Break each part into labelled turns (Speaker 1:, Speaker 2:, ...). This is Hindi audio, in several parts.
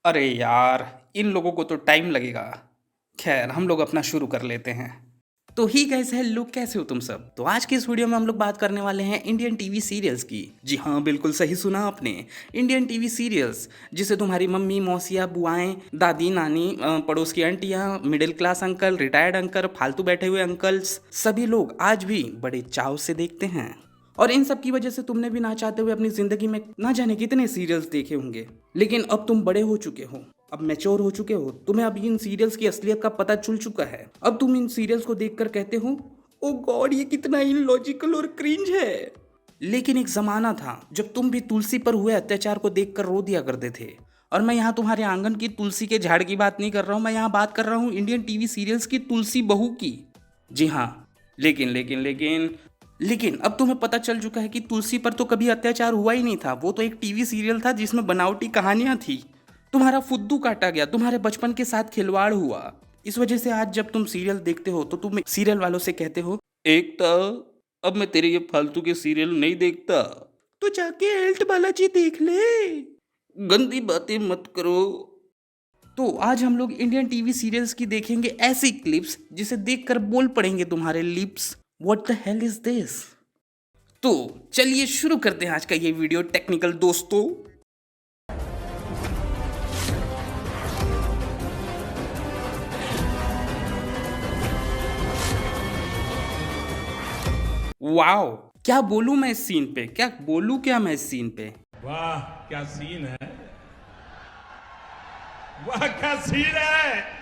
Speaker 1: अरे यार, इन लोगों को तो टाइम लगेगा। खैर, हम लोग अपना शुरू कर लेते हैं। तो ही गाइस, हेलो, कैसे हो तुम सब? तो आज की इस वीडियो में हम लोग बात करने वाले हैं इंडियन टीवी सीरियल्स की। जी हाँ, बिल्कुल सही सुना आपने। इंडियन टीवी सीरियल्स जिसे तुम्हारी मम्मी, मौसिया, बुआएं, दादी, नानी, पड़ोस की आंटियां, middle class uncle, retired uncle, फालतू बैठे हुए अंकल्स, सभी लोग आज भी बड़े चाव से देखते हैं। और इन सब की वजह से तुमने भी ना चाहते हुए अपनी जिंदगी में ना जाने कितने सीरियल्स देखे होंगे। लेकिन अब तुम बड़े हो चुके हो, अब मैच्योर हो चुके हो, तुम्हें अब इन सीरियल्स की असलियत का पता चल चुका है। अब तुम इन सीरियल्स को देखकर कहते हो, ओ गॉड, ये कितना इलॉजिकल और क्रिंज है। लेकिन एक जमाना था जब तुम भी तुलसी पर हुए अत्याचार को देखकर रो दिया करते थे। और मैं यहाँ तुम्हारे आंगन की तुलसी के झाड़ की बात नहीं कर रहा हूँ, मैं यहाँ बात कर रहा हूँ इंडियन टीवी सीरियल्स की तुलसी बहू की। जी हाँ, लेकिन लेकिन लेकिन लेकिन अब तुम्हें पता चल चुका है कि तुलसी पर तो कभी अत्याचार हुआ ही नहीं था। वो तो एक टीवी सीरियल था जिसमें बनावटी कहानियां थी। तुम्हारा फुद्दू काटा गया, तुम्हारे बचपन के साथ खिलवाड़ हुआ। इस वजह से आज जब तुम सीरियल देखते हो तो तुम सीरियल वालों से कहते हो, एकता, अब मैं तेरे ये फालतू के सीरियल नहीं देखता, तो जाके एल्ट बालाजी देख ले, गंदी बातें मत करो। तो आज हम लोग इंडियन टीवी सीरियल्स की देखेंगे ऐसी क्लिप्स जिसे देखकर बोल पड़ेंगे तुम्हारे lips, what the hell is this. तो चलिए शुरू करते हैं आज का ये वीडियो टेक्निकल दोस्तों। वाओ, क्या बोलूं मैं इस सीन पे, क्या बोलूं क्या मैं इस सीन पे।
Speaker 2: वाह क्या सीन है। वाह क्या सीन है।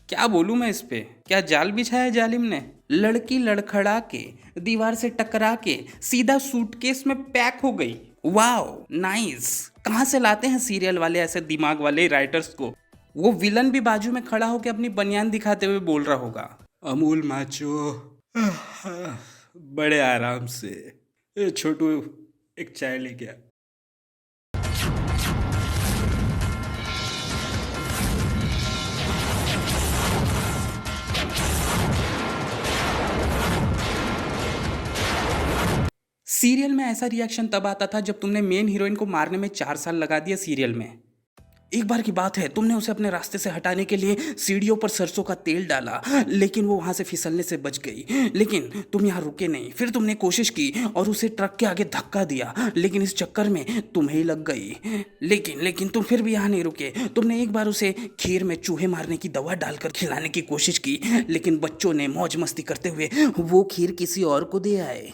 Speaker 1: क्या बोलूं मैं इस पे, क्या जाल बिछाया जालिम ने। लड़की लड़खड़ा के दीवार से टकरा के सीधा सूटकेस में पैक हो गई। Wow nice. कहाँ से लाते हैं सीरियल वाले ऐसे दिमाग वाले राइटर्स को। वो विलन भी बाजू में खड़ा होकर अपनी बनियान दिखाते हुए बोल रहा होगा, अमूल माचो, बड़े आराम से। छोटू, एक चाय लेके आ। सीरियल में ऐसा रिएक्शन तब आता था जब तुमने मेन हीरोइन को मारने में 4 साल लगा दिया सीरियल में। एक बार की बात है, तुमने उसे अपने रास्ते से हटाने के लिए सीढ़ियों पर सरसों का तेल डाला, लेकिन वो वहां से फिसलने से बच गई। लेकिन तुम यहाँ रुके नहीं, फिर तुमने कोशिश की और उसे ट्रक के आगे धक्का दिया, लेकिन इस चक्कर में तुम्हें ही लग गई। लेकिन तुम फिर भी यहाँ नहीं रुके। तुमने एक बार उसे खीर में चूहे मारने की दवा डालकर खिलाने की कोशिश की, लेकिन बच्चों ने मौज मस्ती करते हुए वो खीर किसी और को दे आए।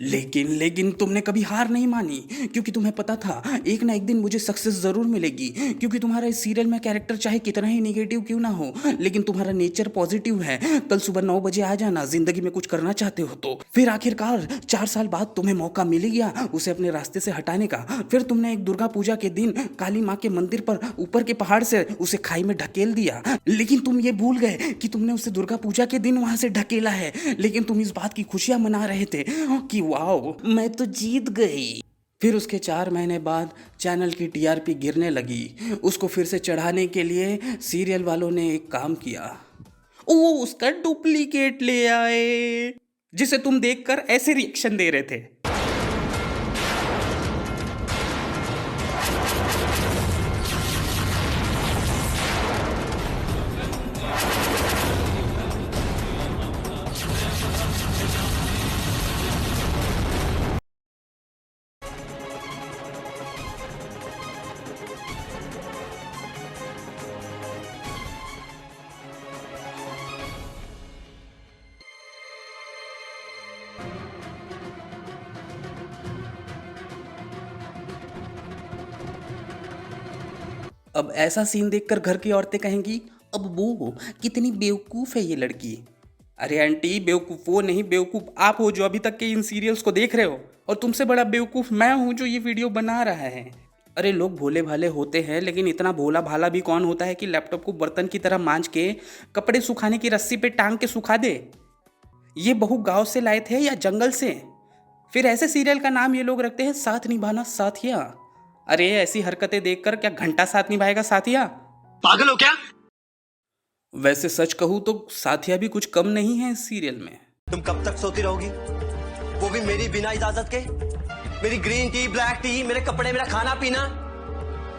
Speaker 1: लेकिन तुमने कभी हार नहीं मानी, क्योंकि तुम्हें पता था एक ना एक दिन मुझे सक्सेस जरूर मिलेगी। क्योंकि तुम्हारा इस सीरियल में कैरेक्टर चाहे कितना ही नेगेटिव क्यों ना हो, लेकिन तुम्हारा नेचर पॉजिटिव है। कल सुबह 9 बजे आ जाना, जिंदगी में कुछ करना चाहते हो तो। फिर आखिरकार 4 साल बाद तुम्हें मौका मिल गया उसे अपने रास्ते से हटाने का। फिर तुमने एक दुर्गा पूजा के दिन काली माँ के मंदिर पर ऊपर के पहाड़ से उसे खाई में ढकेल दिया। लेकिन तुम ये भूल गए कि तुमने उसे दुर्गा पूजा के दिन वहां से ढकेला है। लेकिन तुम इस बात की खुशियां मना रहे थे कि वाओ, मैं तो जीत गई। फिर उसके 4 महीने बाद चैनल की टीआरपी गिरने लगी। उसको फिर से चढ़ाने के लिए सीरियल वालों ने एक काम किया, वो उसका डुप्लीकेट ले आए, जिसे तुम देखकर ऐसे रिएक्शन दे रहे थे। अब ऐसा सीन देखकर घर की औरतें कहेंगी, अब वो कितनी बेवकूफ़ है ये लड़की। अरे आंटी, बेवकूफ़ वो नहीं, बेवकूफ़ आप हो जो अभी तक के इन सीरियल्स को देख रहे हो। और तुमसे बड़ा बेवकूफ़ मैं हूँ जो ये वीडियो बना रहा है। अरे लोग भोले भाले होते हैं, लेकिन इतना भोला भाला भी कौन होता है कि लैपटॉप को बर्तन की तरह मांझ के कपड़े सुखाने की रस्सी पे टांग के सुखा दे। ये बहू गाँव से लाए थे या जंगल से? फिर ऐसे सीरियल का नाम ये लोग रखते हैं साथ निभाना साथिया। अरे ऐसी हरकतें देखकर क्या घंटा साथ निभाएगा साथिया?
Speaker 3: पागल हो क्या?
Speaker 1: वैसे सच कहूँ तो साथिया भी कुछ कम नहीं है इस सीरियल में।
Speaker 3: तुम कब तक सोती रहोगी, वो भी मेरी बिना इजाजत के? मेरी ग्रीन टी, ब्लैक टी, मेरे कपड़े, मेरा खाना पीना,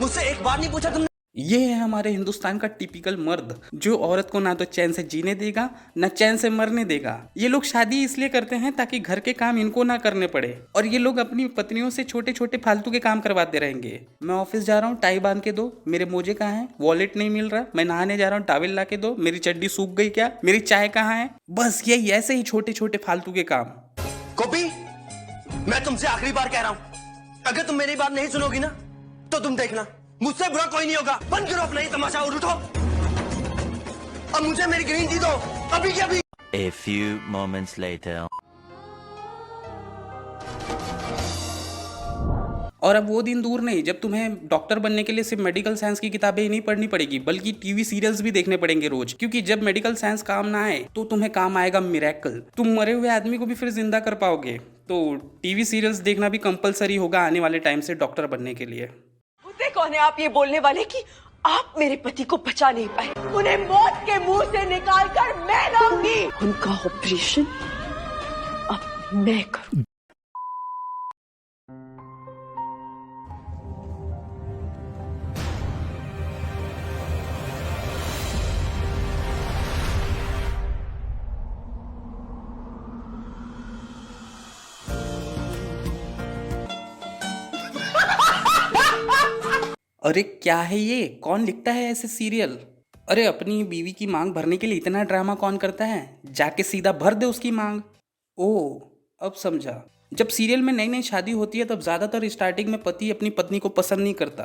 Speaker 3: मुझसे एक बार नहीं पूछा तुमने?
Speaker 1: ये है हमारे हिंदुस्तान का टिपिकल मर्द, जो औरत को ना तो चैन से जीने देगा ना चैन से मरने देगा। ये लोग शादी इसलिए करते हैं ताकि घर के काम इनको ना करने पड़े, और ये लोग अपनी पत्नियों से छोटे छोटे फालतू के काम करवाते रहेंगे। मैं ऑफिस जा रहा हूँ, टाई बांध के दो, मेरे मोजे कहाँ हैं, वॉलेट नहीं मिल रहा, मैं नहाने जा रहा हूँ, टॉवेल ला के दो, मेरी चड्डी सूख गई क्या, मेरी चाय कहाँ है। बस यही ऐसे ही छोटे छोटे फालतू के काम।
Speaker 3: गोपी, मैं तुमसे आखिरी बार कह रहा हूं, अगर तुम मेरी बात नहीं सुनोगी ना तो तुम देखना मुझसे बुरा कोई नहीं होगा। बंद करो अपना ये तमाशा और उठो। अब मुझे मेरी ग्रीन टी दो, अभी के अभी।
Speaker 4: A few moments later.
Speaker 1: और अब वो दिन दूर नहीं जब तुम्हें डॉक्टर बनने के लिए सिर्फ मेडिकल साइंस की किताबें ही नहीं पढ़नी पड़ेगी, बल्कि टीवी सीरियल्स भी देखने पड़ेंगे रोज। क्योंकि जब मेडिकल साइंस काम ना आए तो तुम्हें काम आएगा मिरेकल। तुम मरे हुए आदमी को भी फिर जिंदा कर पाओगे। तो टीवी सीरियल्स देखना भी कंपलसरी होगा आने वाले टाइम से डॉक्टर बनने के लिए।
Speaker 5: मुझे कौन है आप ये बोलने वाले कि आप मेरे पति को बचा नहीं पाए? उन्हें मौत के मुंह से निकाल कर मैं लाऊंगी। उनका ऑपरेशन अब मैं करूं।
Speaker 1: अरे क्या है ये, कौन लिखता है ऐसे सीरियल? अरे अपनी बीवी की मांग भरने के लिए इतना ड्रामा कौन करता है? जाके सीधा भर दे उसकी मांग। ओह, अब समझा। जब सीरियल में नई नई शादी होती है तब ज़्यादातर स्टार्टिंग में पति अपनी पत्नी को पसंद नहीं करता,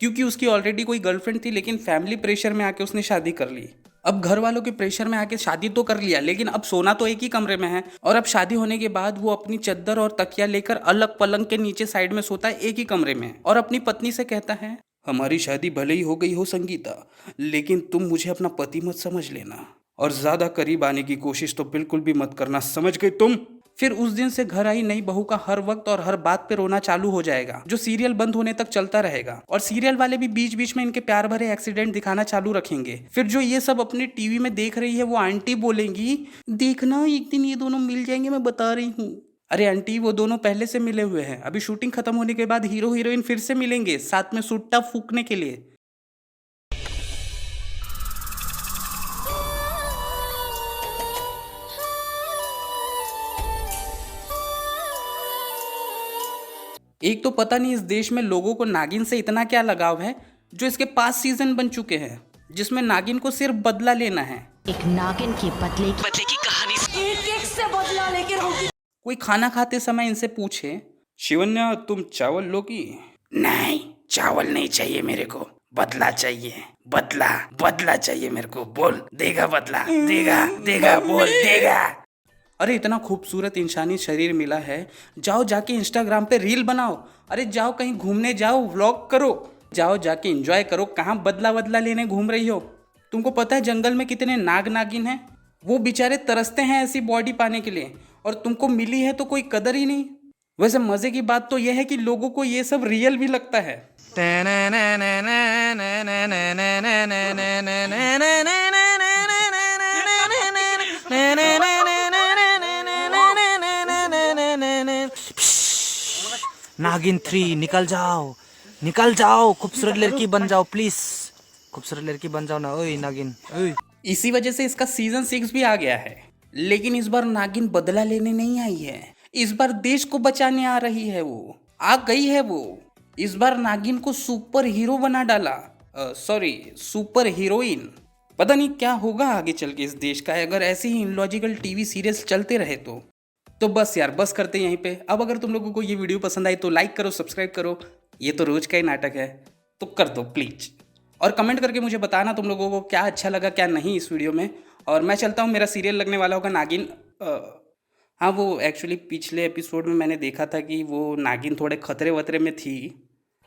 Speaker 1: क्योंकि उसकी ऑलरेडी कोई गर्लफ्रेंड थी, लेकिन फैमिली प्रेशर में आके उसने शादी कर ली। अब घर वालों के प्रेशर में आके शादी तो कर लिया, लेकिन अब सोना तो एक ही कमरे में है। और अब शादी होने के बाद वो अपनी चद्दर और तकिया लेकर अलग पलंग के नीचे साइड में सोता है, एक ही कमरे में, और अपनी पत्नी से कहता है, हमारी शादी भले ही हो गई हो संगीता, लेकिन तुम मुझे अपना पति मत समझ लेना, और ज्यादा करीब आने की कोशिश तो बिल्कुल भी मत करना, समझ गई तुम? फिर उस दिन से घर आई नई बहू का हर वक्त और हर बात पे रोना चालू हो जाएगा, जो सीरियल बंद होने तक चलता रहेगा। और सीरियल वाले भी बीच बीच में इनके प्यार भरे एक्सीडेंट दिखाना चालू रखेंगे। फिर जो ये सब अपने टीवी में देख रही है वो आंटी बोलेंगी, देखना एक दिन ये दोनों मिल जाएंगे, मैं बता रही हूँ। अरे आंटी, वो दोनों पहले से मिले हुए हैं। अभी शूटिंग खत्म होने के बाद हीरो हीरोइन फिर से मिलेंगे, साथ में सुट्टा फूकने के लिए। एक तो पता नहीं इस देश में लोगों को नागिन से इतना क्या लगाव है, जो इसके 5 सीजन बन चुके हैं, जिसमें नागिन को सिर्फ बदला लेना है।
Speaker 6: एक नागिन की बदले की कहानी
Speaker 5: एक से बदला लेके रहूंगी।
Speaker 1: कोई खाना खाते समय इनसे पूछे, शिवन्या तुम चावल लोगी? नहीं, चावल नहीं चाहिए मेरे को, बदला चाहिए, बदला बदला चाहिए मेरे को, बोल देगा बदला, देगा देगा बोल देगा। अरे इतना खूबसूरत इंसानी शरीर मिला है, जाओ जाके इंस्टाग्राम पे रील बनाओ। अरे जाओ कहीं घूमने जाओ, व्लॉग करो, जाओ जाके एंजॉय करो। कहाँ बदला बदला लेने घूम रही हो? तुमको पता है जंगल में कितने नाग नागिन हैं? वो बेचारे तरसते हैं ऐसी बॉडी पाने के लिए, और तुमको मिली है तो कोई कदर ही नहीं। वैसे मजे की बात तो यह है कि लोगों को ये सब रियल भी लगता है।
Speaker 7: नागिन 3 निकल जाओ, खूबसूरत लड़की बन जाओ प्लीज, खूबसूरत लड़की बन जाओ ना, ओए नागिन ओए।
Speaker 1: इसी वजह से इसका सीजन 6 भी आ गया है, लेकिन इस बार नागिन बदला लेने नहीं आई है, इस बार देश को बचाने आ रही है। वो आ गई है। वो इस बार नागिन को सुपर हीरो बना डाला, सॉरी सुपर हीरोइन। पता नहीं क्या होगा आगे चल के इस देश का, अगर ऐसे ही इनलॉजिकल टीवी सीरियल्स चलते रहे तो बस यार, बस करते यहीं पे। अब अगर तुम लोगों को ये वीडियो पसंद आई तो लाइक करो, सब्सक्राइब करो, ये तो रोज का ही नाटक है, तो कर दो प्लीज। और कमेंट करके मुझे बताना तुम लोगों को क्या अच्छा लगा क्या नहीं इस वीडियो में। और मैं चलता हूँ, मेरा सीरियल लगने वाला होगा नागिन। हाँ, वो एक्चुअली पिछले एपिसोड में मैंने देखा था कि वो नागिन थोड़े खतरे वतरे में थी।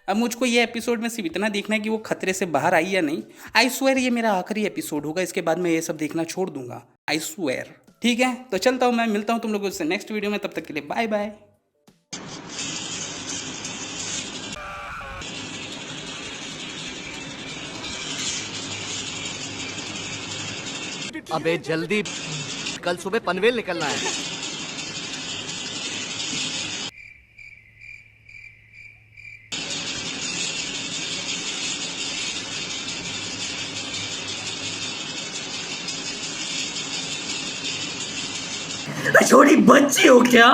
Speaker 1: अब मुझको ये एपिसोड में सिर्फ इतना देखना है कि वो खतरे से बाहर आई या नहीं। आई स्वेयर ये मेरा आखिरी एपिसोड होगा, इसके बाद मैं ये सब देखना छोड़ दूंगा, आई स्वेयर। ठीक है, तो चलता हूँ मैं, मिलता हूँ तुम लोगों से नेक्स्ट वीडियो में, तब तक के लिए बाय बाय।
Speaker 7: अबे जल्दी, कल सुबह पनवेल निकलना है।
Speaker 1: छोटी बच्ची हो क्या?